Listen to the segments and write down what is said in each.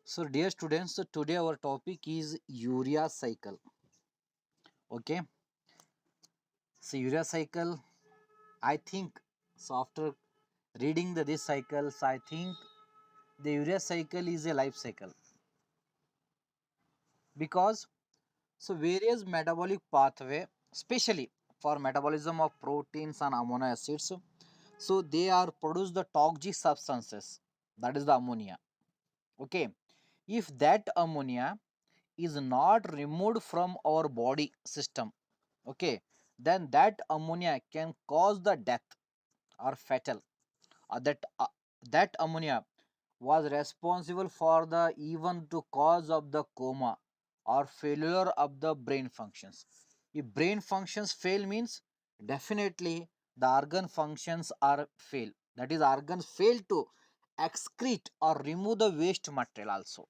So, dear students, so today our topic is urea cycle. Okay, so urea cycle. I think so. After reading this cycles, I think the urea cycle is a life cycle because so various metabolic pathway, especially for metabolism of proteins and amino acids, so they are produce the toxic substances. That is the ammonia. Okay, if that ammonia is not removed from our body system, okay, then that ammonia can cause the death or fatal. That ammonia was responsible for the even to cause of the coma or failure of the brain functions. If brain functions fail means definitely the organ functions are fail. That is, organs fail to excrete or remove the waste material also.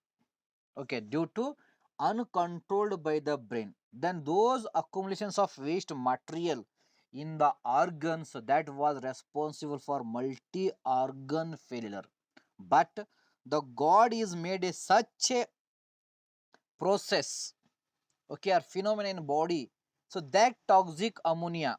Okay, due to uncontrolled by the brain, then those accumulations of waste material in the organs that was responsible for multi organ failure. But the god is made a such a process, okay, or phenomenon in body, so that toxic ammonia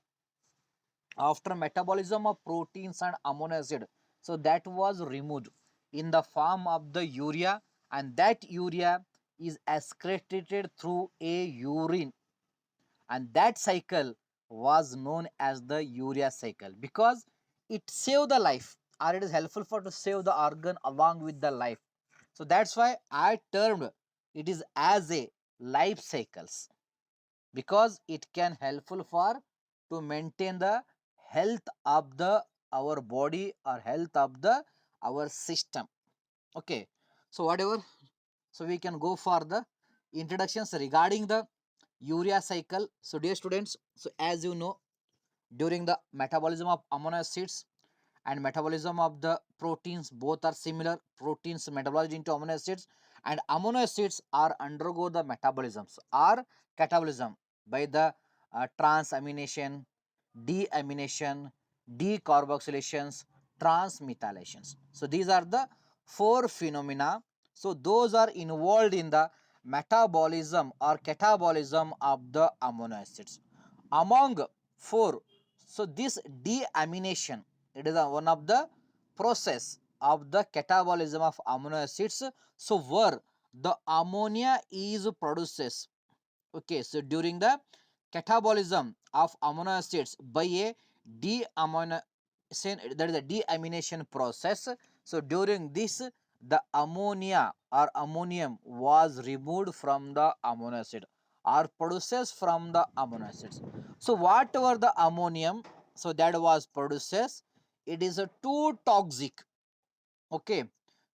after metabolism of proteins and amino acid, so that was removed in the form of the urea, and that urea is excreted through a urine, and that cycle was known as the urea cycle because it saved the life, or it is helpful for to save the organ along with the life. So that's why I termed it is as a life cycles, because it can helpful for to maintain the health of the our body or health of the our system. Okay, so whatever, so we can go for the introductions regarding the urea cycle. So dear students, so as you know, during the metabolism of amino acids and metabolism of the proteins, both are similar. Proteins metabolized into amino acids, and amino acids are undergo the metabolisms or catabolism by the transamination, deamination, decarboxylations, transmethylations. So these are the four phenomena. So those are involved in the metabolism or catabolism of the amino acids. Among four, so this deamination, it is one of the process of the catabolism of amino acids. So where the ammonia is produces. Okay, so during the catabolism of amino acids by a deamination, that is the deamination process. So during this, the ammonia or ammonium was removed from the amino acid or produces from the amino acids. So whatever the ammonium, so that was produces, it is a too toxic. Okay,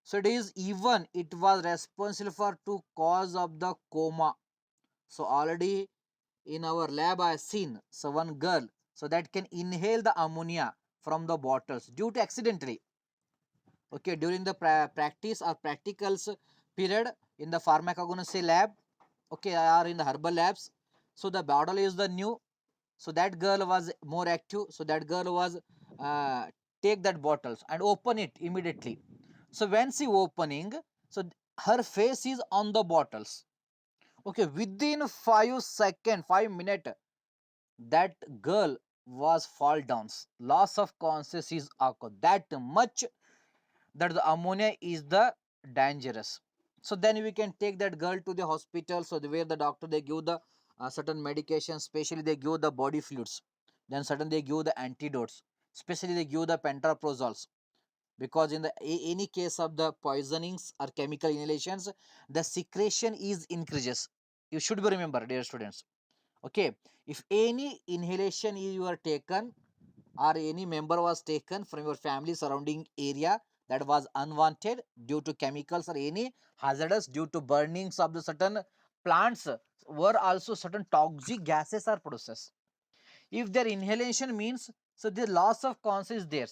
so it is even it was responsible for two cause of the coma. So already in our lab I have seen so one girl, so that can inhale the ammonia from the bottles due to accidentally. Okay, during the practice or practicals period in the pharmacognosy lab, okay, or in the herbal labs. So the bottle is the new, so that girl was more active, so that girl was take that bottles and open it immediately. So when she opening, so her face is on the bottles. Okay, within 5 seconds, 5 minutes, that girl was fall downs. Loss of consciousness is occur. That much that the ammonia is the dangerous. So then we can take that girl to the hospital. So where the doctor they give the certain medication, especially they give the body fluids. Then suddenly they give the antidotes. Especially they give the pantoprazole, because in the any case of the poisonings or chemical inhalations, the secretion is increases. You should be remember, dear students. Okay, if any inhalation you are taken or any member was taken from your family surrounding area that was unwanted due to chemicals or any hazardous due to burnings of the certain plants, were also certain toxic gases are processed. If their inhalation means, so the loss of consciousness is there.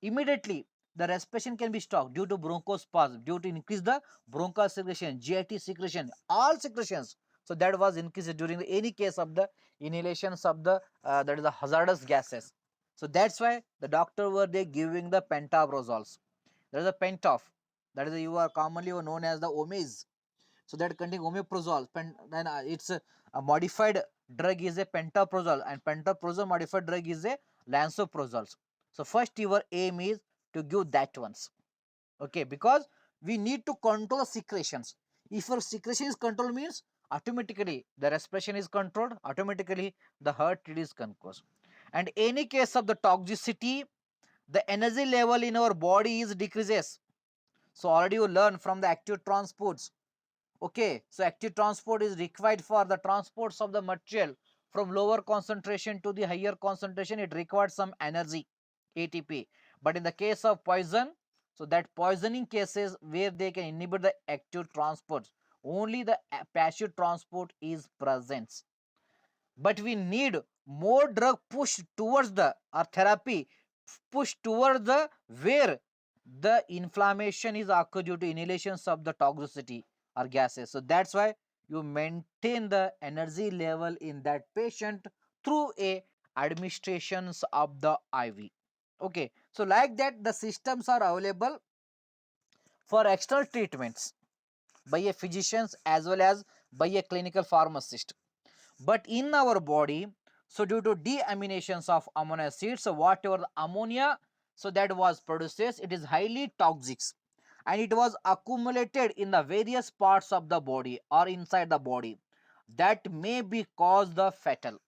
Immediately, the respiration can be stopped due to bronchospasm, due to increase the bronchial secretion, GIT secretion, all secretions. So that was increased during any case of the inhalations of the that is the hazardous gases. So that's why the doctor were they giving the pentabrozoles. There is a pentof. That is you are commonly known as the omes. So that contain omeprazole. Then it's a modified drug is a pantoprazole, and pantoprazole modified drug is a lansoprazole. So first your aim is to give that ones. Okay, because we need to control secretions. If your secretion is controlled means automatically the respiration is controlled, automatically the heart rate is controlled. And any case of the toxicity, the energy level in our body is decreases. So already you learn from the active transports. Okay, so active transport is required for the transports of the material from lower concentration to the higher concentration. It requires some energy, ATP. But in the case of poison, so that poisoning cases where they can inhibit the active transport, only the passive transport is present. But we need more drug push towards the or therapy push towards the where the inflammation is occurred due to inhalations of the toxicity or gases. So that's why you maintain the energy level in that patient through a administrations of the IV. Okay, so like that the systems are available for external treatments by a physicians as well as by a clinical pharmacist. But in our body, so due to deaminations of amino acids, so whatever the ammonia so that was produced, it is highly toxic, and it was accumulated in the various parts of the body or inside the body, that may be caused the fatal.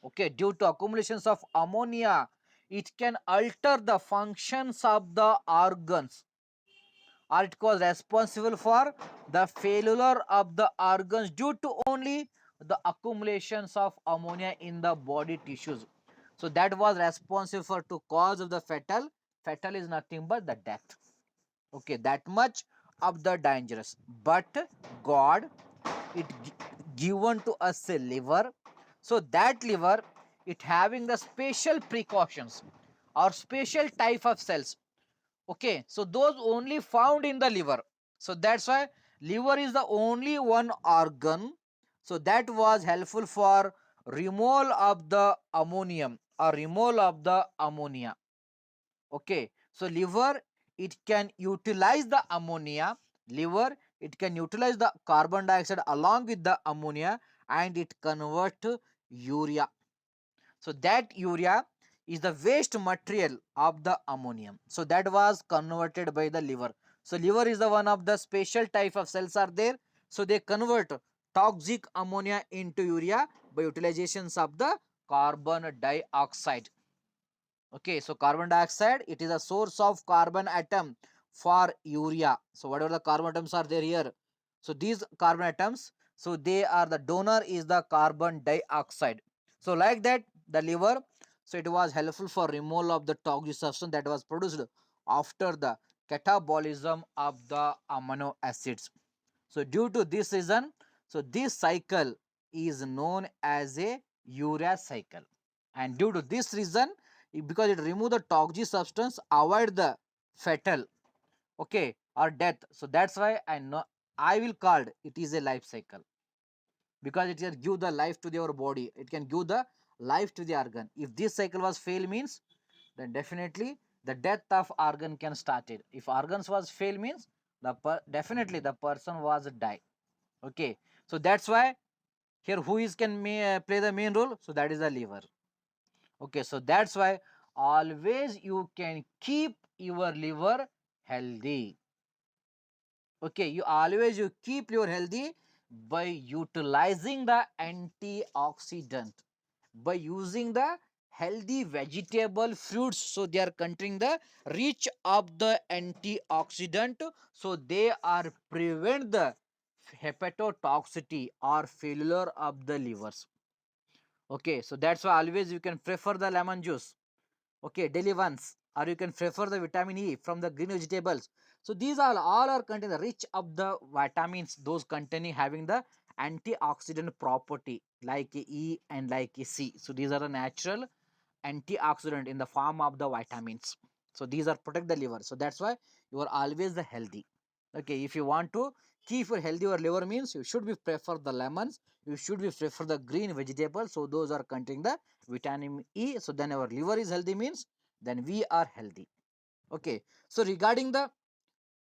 Okay, due to accumulations of ammonia, it can alter the functions of the organs, or it was responsible for the failure of the organs due to only the accumulations of ammonia in the body tissues. So that was responsible for to cause of the fatal is nothing but the death. Okay, that much of the dangerous. But God, it given to us a liver. So that liver, it having the special precautions or special type of cells. Okay, so those only found in the liver. So that's why liver is the only one organ so that was helpful for removal of the ammonium or removal of the ammonia. Okay, so liver, it can utilize the ammonia. Liver, it can utilize the carbon dioxide along with the ammonia, and it convert to urea. So that urea is the waste material of the ammonium. So that was converted by the liver. So liver is the one of the special type of cells are there. So they convert toxic ammonia into urea by utilizations of the carbon dioxide. Okay, so carbon dioxide, it is a source of carbon atom for urea. So whatever the carbon atoms are there here. So these carbon atoms, so they are the donor is the carbon dioxide. So like that, the liver, so it was helpful for removal of the toxic substance that was produced after the catabolism of the amino acids. So due to this reason, so this cycle is known as a urea cycle. And due to this reason, because it remove the toxic substance, avoid the fatal, okay, or death. So that's why I know I will call it is a life cycle, because it can give the life to your body. It can give the life to the organ. If this cycle was fail means, then definitely the death of organ can start it. If organs was fail means definitely the person was die. Okay, so that's why here who is can play the main role. So that is the liver. Okay, so that's why always you can keep your liver healthy. Okay, you keep your healthy by utilizing the antioxidant, by using the healthy vegetable fruits. So they are containing the rich of the antioxidant, so they are prevent the hepatotoxicity or failure of the livers. Okay, so that's why always you can prefer the lemon juice, okay, daily once, or you can prefer the vitamin E from the green vegetables. So these are all are containing the rich of the vitamins, those containing having the antioxidant property like E and like C. So these are the natural antioxidant in the form of the vitamins. So these are protect the liver. So that's why you are always the healthy. Okay, if you want to keep your healthy or liver means, you should be prefer the lemons, you should be prefer the green vegetables. So those are containing the vitamin E. So then our liver is healthy means then we are healthy. Okay, so regarding the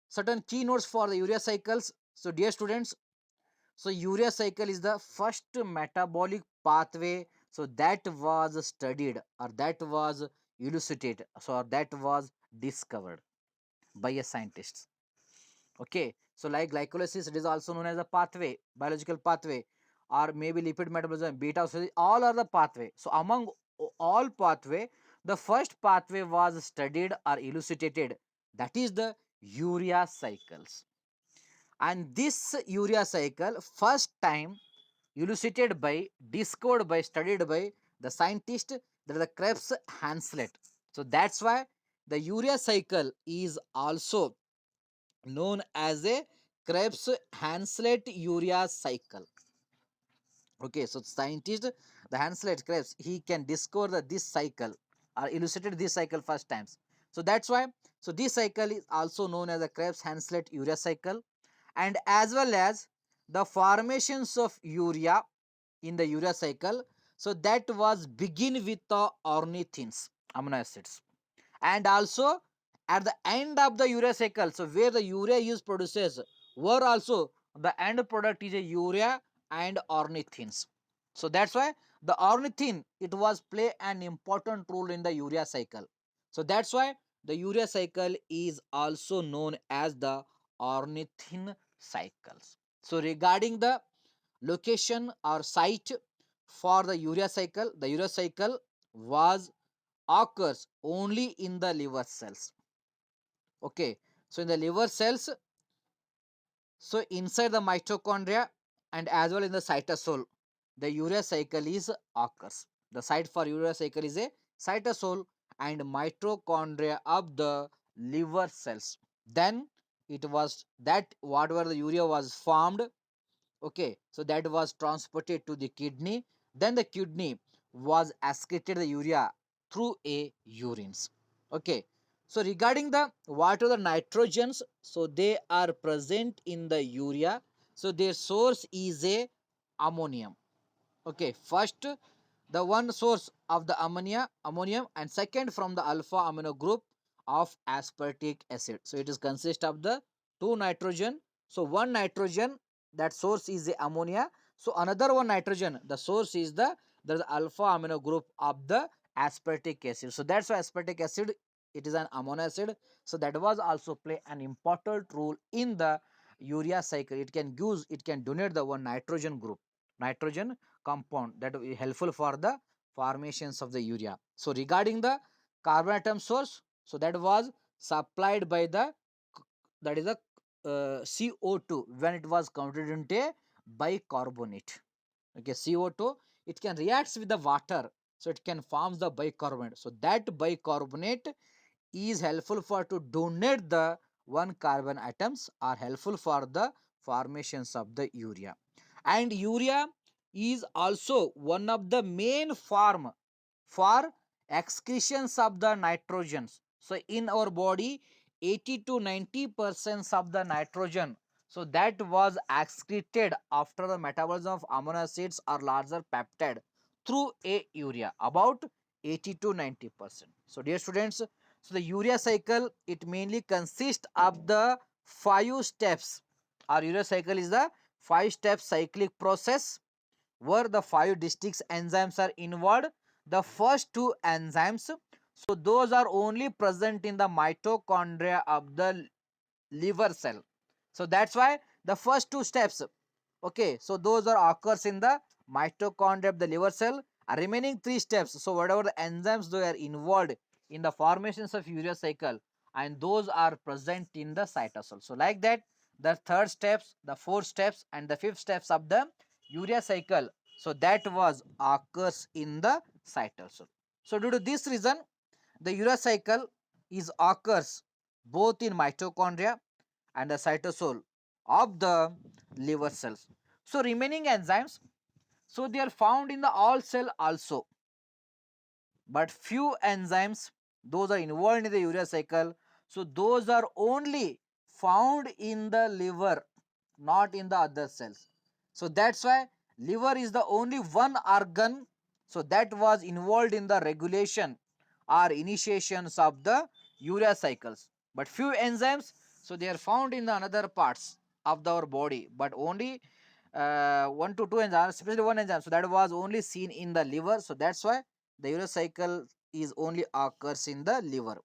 certain keynotes for the urea cycles. So dear students, so urea cycle is the first metabolic pathway so that was studied or that was elucidated, so or that was discovered by a scientist. Okay, so like glycolysis, it is also known as a pathway, biological pathway, or maybe lipid metabolism, beta, so all are the pathway. So among all pathway, the first pathway was studied or elucidated. That is the urea cycles. And this urea cycle first time elucidated by, discovered by, studied by the scientist, that is the Krebs Hanslet. So that's why the urea cycle is also known as a Krebs Hanslet urea cycle. Okay, so scientist, the Hanslet Krebs, he can discover this cycle or elucidate this cycle first times. So that's why, so this cycle is also known as the Krebs Hanslet urea cycle, and as well as the formations of urea in the urea cycle. So that was begin with the ornithines, amino acids, and also at the end of the urea cycle, so where the urea is produces, were also the end product is a urea and ornithines. So that's why the ornithine, it was play an important role in the urea cycle. So that's why the urea cycle is also known as the ornithine cycles. So regarding the location or site for the urea cycle, the urea cycle was occurs only in the liver cells. Okay, so in the liver cells, so inside the mitochondria and as well in the cytosol, the urea cycle is occurs. The site for urea cycle is a cytosol and mitochondria of the liver cells. Then it was that whatever the urea was formed, okay, so that was transported to the kidney. Then the kidney was excreted the urea through a urines. Okay, so regarding the what are the nitrogens, so they are present in the urea. So their source is a ammonium. Okay, first the one source of the ammonium, and second from the alpha amino group of aspartic acid. So it is consist of the two nitrogen. So one nitrogen, that source is the ammonia. So another one nitrogen, the source is the alpha amino group of the aspartic acid. So that's why aspartic acid, it is an amino acid. So that was also play an important role in the urea cycle. It can use, it can donate the one nitrogen group, nitrogen compound, that will be helpful for the formations of the urea. So regarding the carbon atom source, so that was supplied by the, that is the CO2 when it was converted into a bicarbonate. Okay, CO2, it can reacts with the water, so it can form the bicarbonate. So that bicarbonate is helpful for to donate the one carbon atoms, are helpful for the formations of the urea. And urea is also one of the main form for excretions of the nitrogens. So in our body, 80 to 90% of the nitrogen, so that was excreted after the metabolism of amino acids or larger peptide through a urea, about 80 to 90%. So dear students, so the urea cycle, it mainly consists of the 5 steps. Our urea cycle is the 5 step cyclic process where the 5 distinct enzymes are involved. The first two enzymes, so those are only present in the mitochondria of the liver cell. So that's why the first two steps, okay, so those are occurs in the mitochondria of the liver cell. Remaining 3 steps, so whatever the enzymes they are involved in the formations of urea cycle, and those are present in the cytosol. So like that, the third steps, the fourth steps, and the fifth steps of the urea cycle, so that was occurs in the cytosol. So due to this reason, the urea cycle is occurs both in mitochondria and the cytosol of the liver cells. So remaining enzymes, so they are found in the all cell also, but few enzymes, those are involved in the urea cycle, so those are only found in the liver, not in the other cells. So that's why liver is the only one organ, so that was involved in the regulation or initiations of the urea cycles, but few enzymes, So they are found in the another parts of our body, but only one to two enzymes, especially one enzyme. So that was only seen in the liver. So that's why the urea cycle is only occurs in the liver.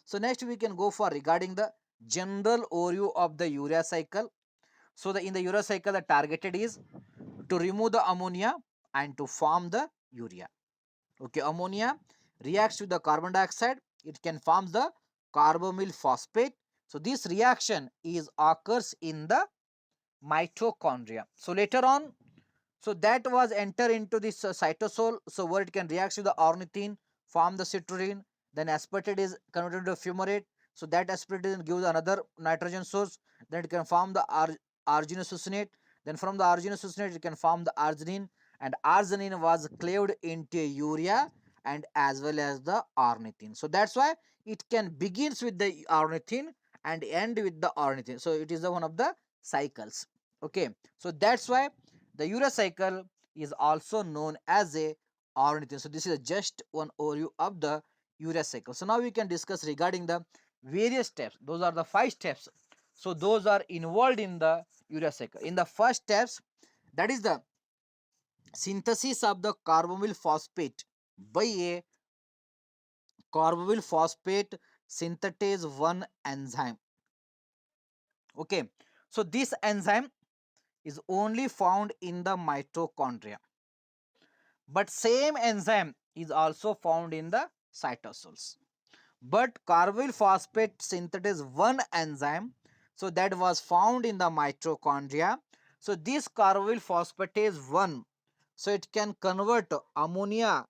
So next we can go for regarding the general overview of the urea cycle. So in the urea cycle, the targeted is to remove the ammonia and to form the urea. Okay, ammonia reacts with the carbon dioxide. It can form the carbamyl phosphate. So this reaction is occurs in the mitochondria. So later on, so that was enter into this cytosol. So where it can react with the ornithine, form the citrulline. Then aspartate is converted to fumarate. So that aspartate gives another nitrogen source. Then it can form the arginine. Then from the arginine it can form the arginine, and arginine was cleaved into urea and as well as the ornithine. So that's why it can begins with the ornithine and end with the ornithine. So it is the one of the cycles. Okay, so that's why the urea cycle is also known as a ornithine. So this is just one overview of the urea cycle. So now we can discuss regarding the various steps. Those are the 5 steps. So those are involved in the urea cycle. In the first steps, that is the synthesis of the carbamyl phosphate by a carbamyl phosphate synthetase 1 enzyme. Okay, so this enzyme is only found in the mitochondria, but same enzyme is also found in the cytosols. But carbyl phosphate synthetase 1 enzyme, so that was found in the mitochondria. So this carbyl phosphatase 1, so it can convert ammonia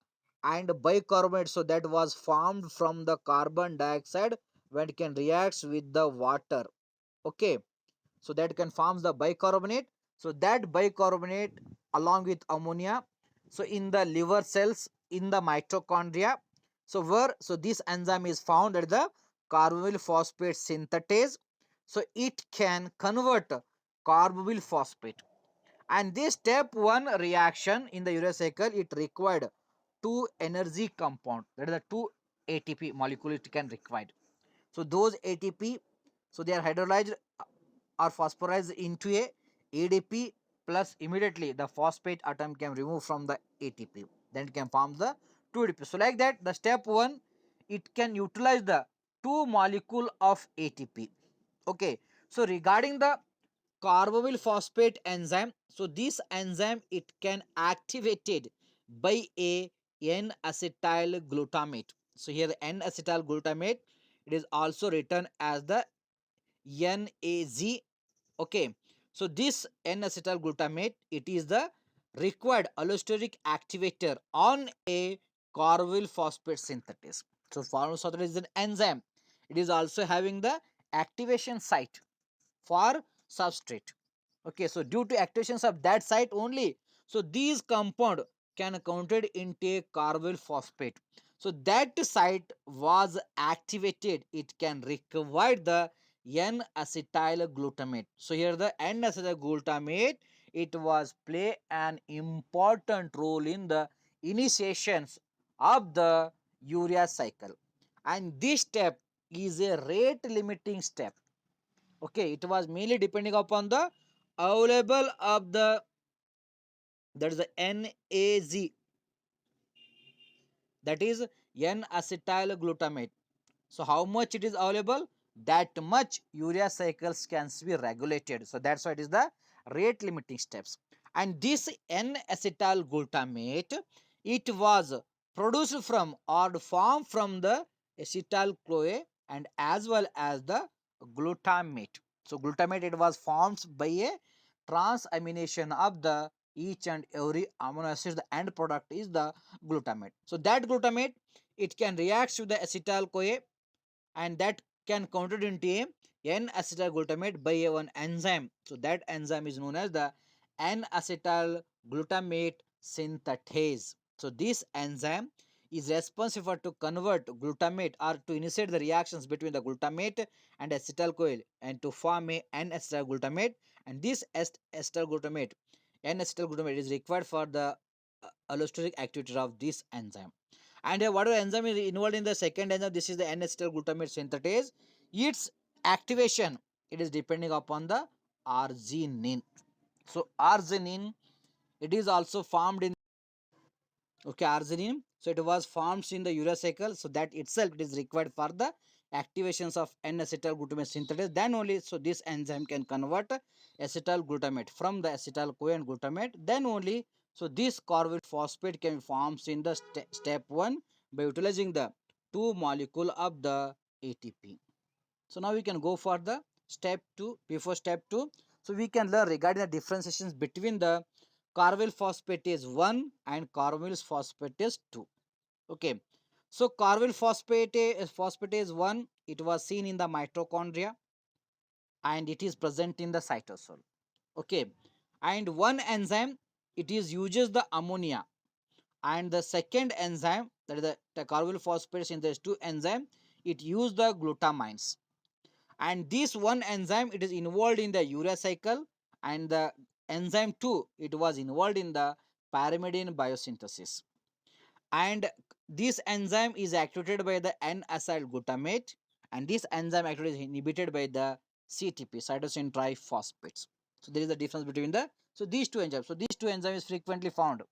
and bicarbonate, so that was formed from the carbon dioxide when it can reacts with the water. Okay, so that can forms the bicarbonate. So that bicarbonate along with ammonia, so in the liver cells in the mitochondria, so where so this enzyme is found at the carboxyl phosphate synthetase. So it can convert carboxyl phosphate, and this step 1 reaction in the urea cycle, it required 2 energy compound, that is the 2 ATP molecule it can require. So those ATP, so they are hydrolyzed or phosphorized into a ADP, plus immediately the phosphate atom can remove from the ATP. Then it can form the 2 ADP. So like that, the step 1, it can utilize the 2 molecule of ATP. Okay. So regarding the carboxyl phosphate enzyme, so this enzyme it can activated by a N-acetyl glutamate. So here the N-acetyl glutamate, it is also written as the NAG. Okay, so this N-acetyl glutamate, it is the required allosteric activator on a carbyl phosphate synthetase. So phosphate is an enzyme. It is also having the activation site for substrate. Okay, so due to activations of that site only, so these compound can counted into carbyl phosphate. So that site was activated, it can require the N-acetyl glutamate. So here the N-acetyl glutamate, it was play an important role in the initiations of the urea cycle, and this step is a rate limiting step. Okay, it was mainly depending upon the available of the, that is the NAG, that is N-acetyl glutamate. So how much it is available, that much urea cycles can be regulated. So that's why it is the rate limiting steps. And this N-acetyl glutamate, it was produced from or formed from the acetyl CoA and as well as the glutamate. So glutamate, it was formed by a transamination of the each and every amino acid. The end product is the glutamate. So that glutamate, it can react with the acetyl CoA, and that can convert into a N-acetyl glutamate by a one enzyme. So that enzyme is known as the N-acetyl glutamate synthetase. So this enzyme is responsible to convert glutamate or to initiate the reactions between the glutamate and acetyl CoA and to form a N-acetyl glutamate. And this acetyl glutamate, N-acetyl glutamate, is required for the allosteric activity of this enzyme. And whatever enzyme is involved in the second enzyme, this is the N-acetyl glutamate synthetase. Its activation it is depending upon the arginine. So arginine, it is also formed in, okay, arginine. So it was formed in the urea cycle. So that itself it is required for the activations of N-acetyl glutamate synthesis. Then only so this enzyme can convert acetyl glutamate from the acetyl CoA glutamate. Then only so this carbyl phosphate can be formed in the step 1 by utilizing the 2 molecule of the ATP. So now we can go for the step 2. Before step 2, so we can learn regarding the differentiations between the carbyl phosphatase 1 and carbyl phosphatase 2. Okay. So carbyl phosphatase 1, it was seen in the mitochondria and it is present in the cytosol. Okay. And one enzyme, it is uses the ammonia, and the second enzyme, that is the carbyl phosphatase synthase 2 enzyme, it use the glutamines. And this one enzyme, it is involved in the urea cycle, and the enzyme 2, it was involved in the pyrimidine biosynthesis. And this enzyme is activated by the N-acyl glutamate, and this enzyme actually is inhibited by the CTP, cytosine triphosphates. So there is a difference between the, so these two enzymes. So these two enzymes is frequently found.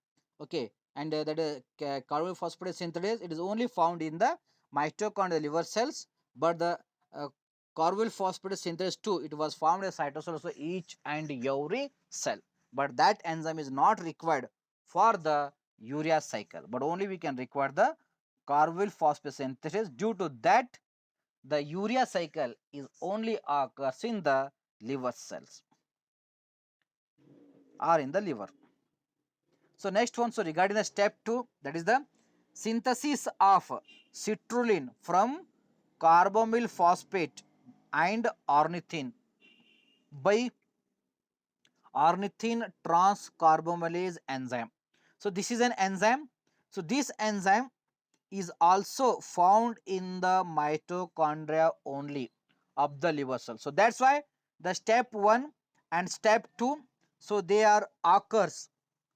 Okay, and that carbyl phosphatase synthase, it is only found in the mitochondrial liver cells, but the uh, carbyl phosphatase synthase 2, it was found in cytosol, so each and every cell. But that enzyme is not required for the urea cycle, but only we can require the carbyl phosphate synthesis. Due to that, the urea cycle is only occurs in the liver cells or in the liver. So next one, so regarding the step 2, that is the synthesis of citrulline from carbamyl phosphate and ornithine by ornithine transcarbamylase enzyme. So this is an enzyme. So this enzyme is also found in the mitochondria only of the liver cell. So that's why the step 1 and step 2, so they are occurs,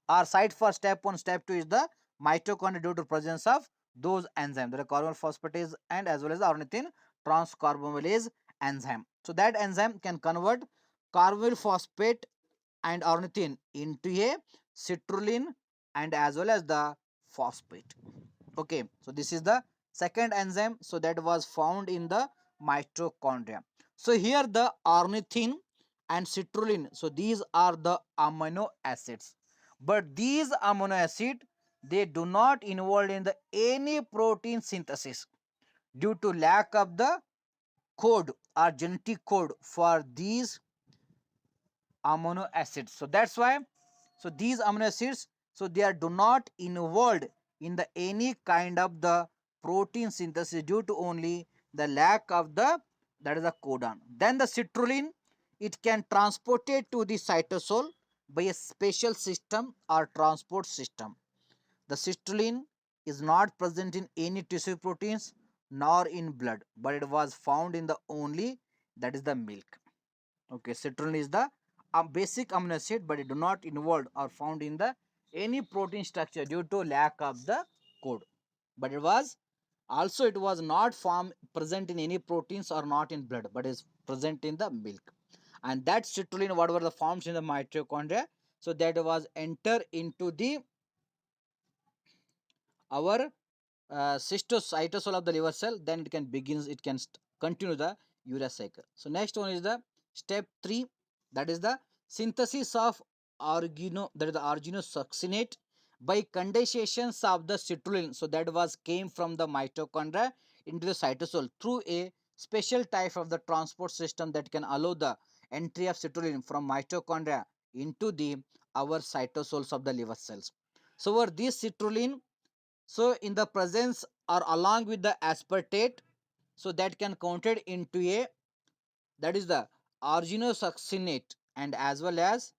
our site for step 1, step 2 is the mitochondria due to presence of those enzymes, the carbyl phosphatase and as well as the ornithine transcarbamylase enzyme. So that enzyme can convert carbyl phosphate and ornithine into a citrulline and as well as the phosphate. Okay, so this is the second enzyme, so that was found in the mitochondria. So here the ornithine and citrulline, so these are the amino acids, but these amino acid, they do not involved in the any protein synthesis due to lack of the code or genetic code for these amino acids. So that's why, so these amino acids, so they are do not involved in the any kind of the protein synthesis due to only the lack of the, that is the codon. Then the citrulline, it can transport it to the cytosol by a special system or transport system. The citrulline is not present in any tissue proteins nor in blood, but it was found in the only, that is the milk. Okay, citrulline is the basic amino acid, but it do not involved or found in the any protein structure due to lack of the code. But it was also, it was not form present in any proteins or not in blood, but is present in the milk. And that citrulline, what were the forms in the mitochondria? So that was enter into the our cytosol of the liver cell, then it can begins, it can continue the urea cycle. So next one is the step 3, that is the synthesis of that is the arginosuccinate by condensations of the citrulline. So that was came from the mitochondria into the cytosol through a special type of the transport system that can allow the entry of citrulline from mitochondria into the our cytosols of the liver cells. So where this citrulline, so in the presence or along with the aspartate, so that can counted into a, that is the arginosuccinate and as well as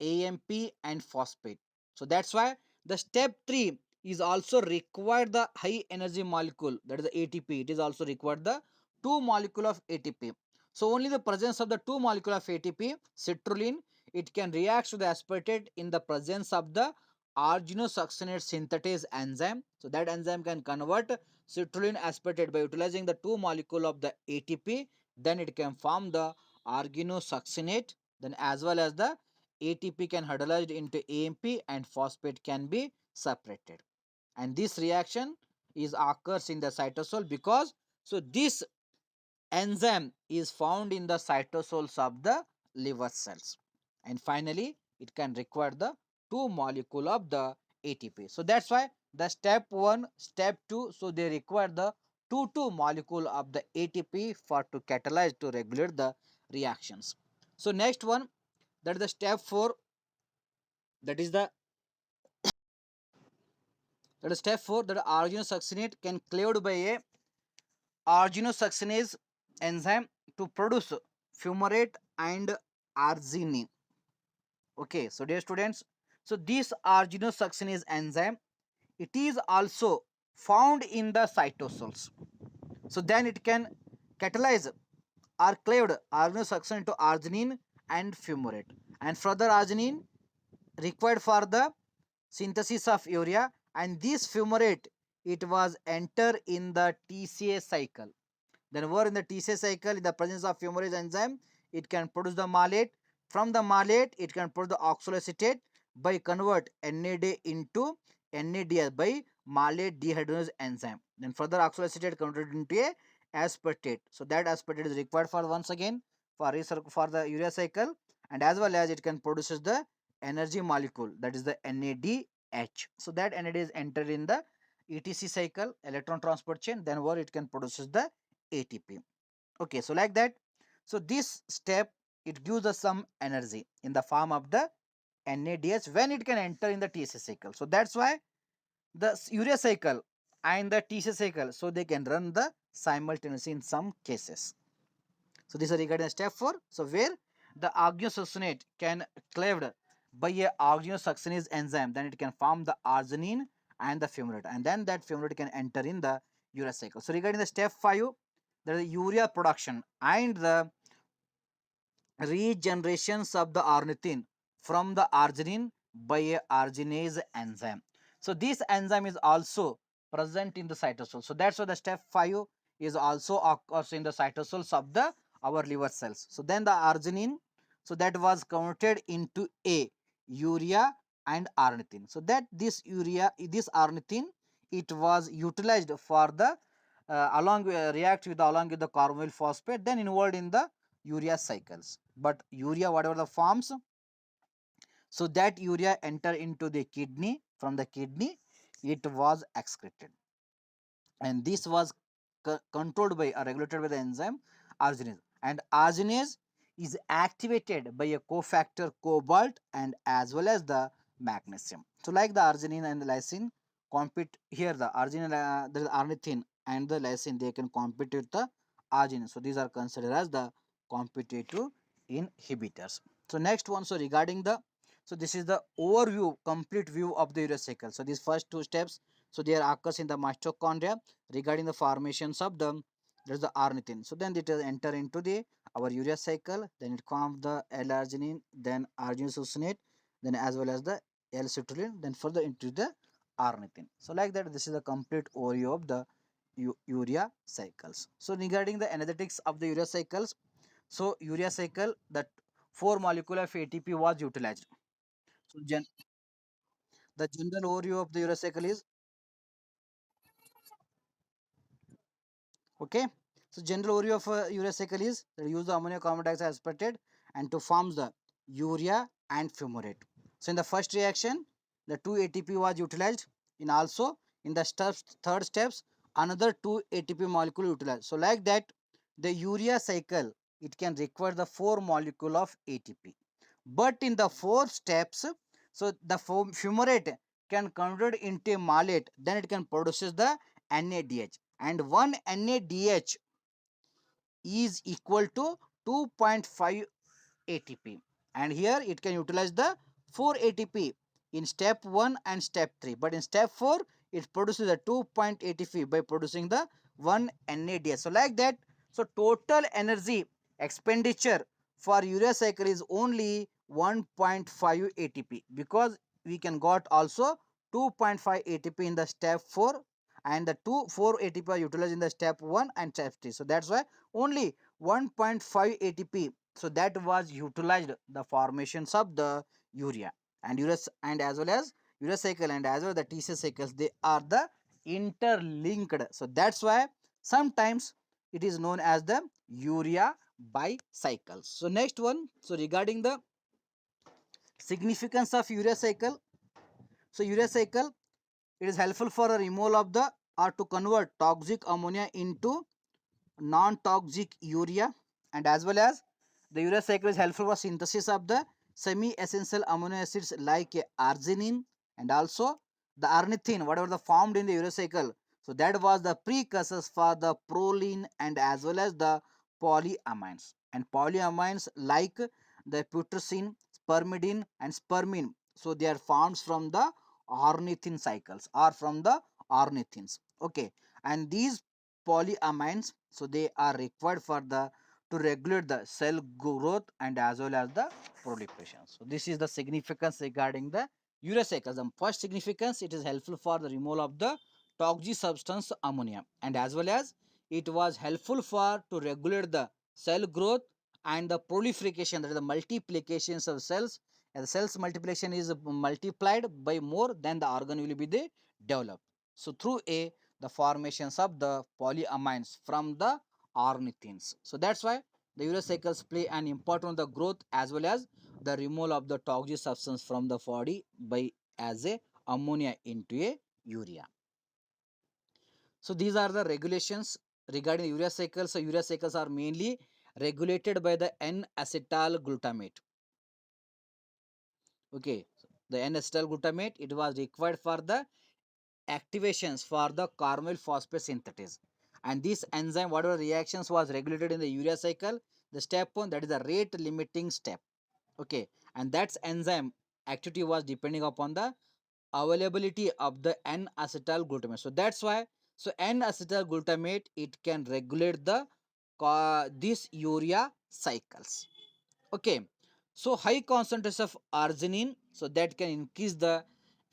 AMP and phosphate. So that's why the step 3 is also required the high energy molecule, that is the ATP. It is also required the 2 molecule of ATP. So only the presence of the 2 molecule of ATP, citrulline, it can react to the aspartate in the presence of the arginosuccinate synthetase enzyme. So that enzyme can convert citrulline aspartate by utilizing the 2 molecule of the ATP. Then it can form the arginosuccinate, then as well as the ATP can hydrolyzed into AMP and phosphate can be separated. And this reaction is occurs in the cytosol because so this enzyme is found in the cytosols of the liver cells. And finally, it can require the two molecule of the ATP. So that's why the step 1, step 2, so they require the two molecule of the ATP for to catalyze to regulate the reactions. So next one, that is the step 4, that is the step 4, that arginosuccinate can cleaved by a arginosuccinase enzyme to produce fumarate and arginine. Okay, so dear students, so this arginosuccinase enzyme, it is also found in the cytosols. So then it can catalyze or cleaved arginosuccinate to arginine and fumarate, and further arginine required for the synthesis of urea, and this fumarate, it was enter in the TCA cycle. Then where in the TCA cycle, in the presence of fumarate enzyme, it can produce the malate. From the malate, it can produce the oxaloacetate by convert NAD into NADH by malate dehydrogenase enzyme. Then further oxaloacetate converted into a aspartate. So that aspartate is required for once again for for the urea cycle, and as well as it can produces the energy molecule, that is the NADH. So that NAD is entered in the ETC cycle, electron transport chain, then where it can produces the ATP. Okay, so like that. So this step, it gives us some energy in the form of the NADH when it can enter in the TCA cycle. So that's why the urea cycle and the TCA cycle, so they can run the simultaneously in some cases. So this is regarding step 4. So where the arginosuccinate can cleaved by a arginosuccinase enzyme, then it can form the arginine and the fumarate, and then that fumarate can enter in the urea cycle. So regarding the step 5, there is urea production and the regenerations of the ornithine from the arginine by a arginase enzyme. So this enzyme is also present in the cytosol. So that's why the step 5 is also occurs in the cytosols of the our liver cells. So then the arginine, so that was converted into a urea and ornithine. So that this urea, this ornithine, it was utilized for the react with along with the carboyl phosphate, then involved in the urea cycles. But urea, whatever the forms, so that urea enter into the kidney. From the kidney, it was excreted, and this was controlled by or regulated by the enzyme arginase. And arginase is activated by a cofactor cobalt and as well as the magnesium. So like the arginine and the lysine compete here, the arginine, there is ornithine and the lysine, they can compete with the arginine. So these are considered as the competitive inhibitors. So next one, so regarding the, so this is the overview, complete view of the urea cycle. So these first two steps, so they are occurs in the mitochondria regarding the formations of the, there's the ornithine. So then it will enter into the our urea cycle, then it forms the L-arginine, then arginine, then as well as the L-citrulline, then further into the ornithine. So like that, this is the complete overview of the urea cycles. So regarding the energetics of the urea cycles, so urea cycle, that 4 molecule of ATP was utilized. So the general overview of the urea cycle is okay. So general overview of urea cycle is that use the ammonia carbon dioxide aspartate and to form the urea and fumarate. So in the first reaction, the 2 ATP was utilized. In also in the steps, third steps, another 2 ATP molecule utilized. So like that, the urea cycle, it can require the 4 molecule of ATP. But in the 4 steps, so the fumarate can convert into malate, then it can produces the NADH, and one NADH is equal to 2.5 ATP, and here it can utilize the 4 ATP in step 1 and step 3, but in step 4 it produces the 2.0 ATP by producing the 1 NADH. So like that, so total energy expenditure for urea cycle is only 1.5 ATP, because we can got also 2.5 ATP in the step 4, and the 4 ATP are utilized in the step 1 and step 3. So that's why only 1.5 ATP So that was utilized the formations of the urea and and as well as urea cycle and as well the TCA cycles, they are the interlinked. So that's why sometimes it is known as the urea bicycles. So next one, so regarding the significance of urea cycle. So urea cycle, it is helpful for a removal of the or to convert toxic ammonia into non-toxic urea, and as well as the urea cycle is helpful for synthesis of the semi-essential amino acids like arginine and also the ornithine, whatever the formed in the urea cycle. So that was the precursors for the proline and as well as the polyamines. And polyamines like the putrescine, spermidine and spermine. So they are formed from the ornithine cycles or from the ornithines. Okay, and these polyamines, so they are required for the to regulate the cell growth and as well as the proliferation. So this is the significance regarding the urea cycle. The first significance, it is helpful for the removal of the toxic substance ammonia, and as well as it was helpful for to regulate the cell growth and the proliferation, that is the multiplications of cells. And the cells multiplication is multiplied by more than the organ will be the developed. So through a the formations of the polyamines from the ornithines. So that's why the urea cycles play an important role in the growth as well as the removal of the toxic substance from the body by as a ammonia into a urea. So these are the regulations regarding the urea cycle. So urea cycles are mainly regulated by the N-acetyl glutamate. Okay, the N-acetyl glutamate, it was required for the activations for the caramel phosphate synthesis, and this enzyme whatever reactions was regulated in the urea cycle, the step one, that is the rate limiting step. Okay, and that's enzyme activity was depending upon the availability of the N-acetyl glutamate. So that's why, so N-acetyl glutamate, it can regulate the this urea cycles. Okay, so high concentration of arginine, so that can increase the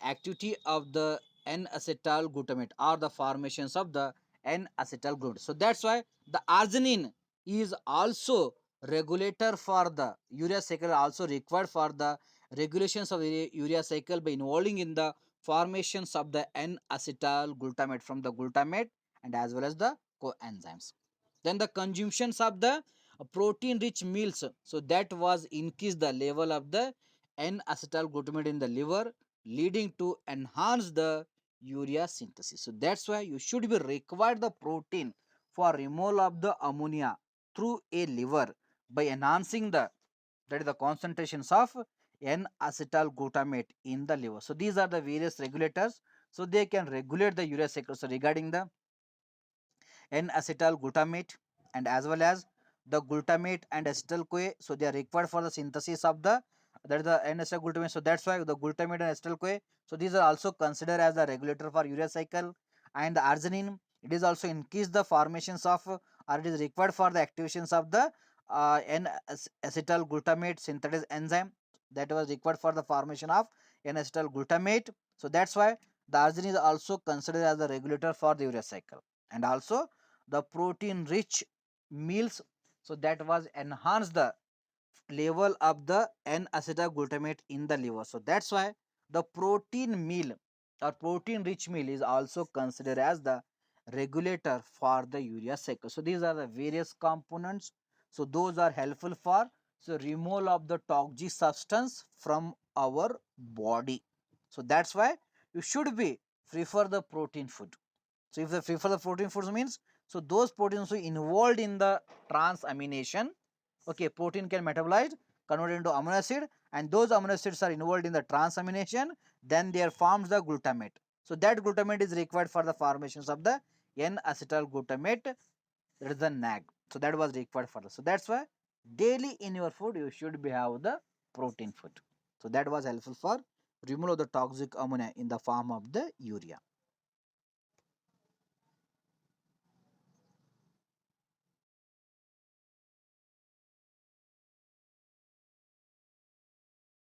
activity of the N-acetyl glutamate or the formations of the N-acetyl glutamate. So that's why the arginine is also regulator for the urea cycle, also required for the regulations of the urea cycle by involving in the formations of the N-acetyl glutamate from the glutamate and as well as the coenzymes. Then the consumptions of the protein rich meals, so that was increase the level of the N-acetyl glutamate in the liver, leading to enhance the urea synthesis. So that's why you should be required the protein for removal of the ammonia through a liver by enhancing the, that is the concentrations of N-acetyl glutamate in the liver. So these are the various regulators, so they can regulate the urea cycle. So regarding the N-acetyl glutamate and as well as the glutamate and acetyl CoA, so they are required for the synthesis of the, that is the N-acetyl glutamate. So that's why the glutamate and acetyl CoA, so these are also considered as the regulator for urea cycle. And the arginine, it is also increase the formations of or it is required for the activations of the N-acetyl glutamate synthesis enzyme, that was required for the formation of N-acetyl glutamate. So that's why the arginine is also considered as the regulator for the urea cycle. And also the protein rich meals, so that was enhance the level of the N-acetyl glutamate in the liver. So that's why the protein meal or protein rich meal is also considered as the regulator for the urea cycle. So these are the various components, so those are helpful for so removal of the toxic substance from our body. So that's why you should be prefer the protein food. So if the prefer the protein foods means, so those proteins are involved in the transamination. Okay, protein can metabolize, converted into amino acid, and those amino acids are involved in the transamination. Then they are forms the glutamate. So that glutamate is required for the formations of the N-acetyl glutamate. That is the NAG. So that was required for this. So that's why daily in your food you should be have the protein food. So that was helpful for removal of the toxic ammonia in the form of the urea.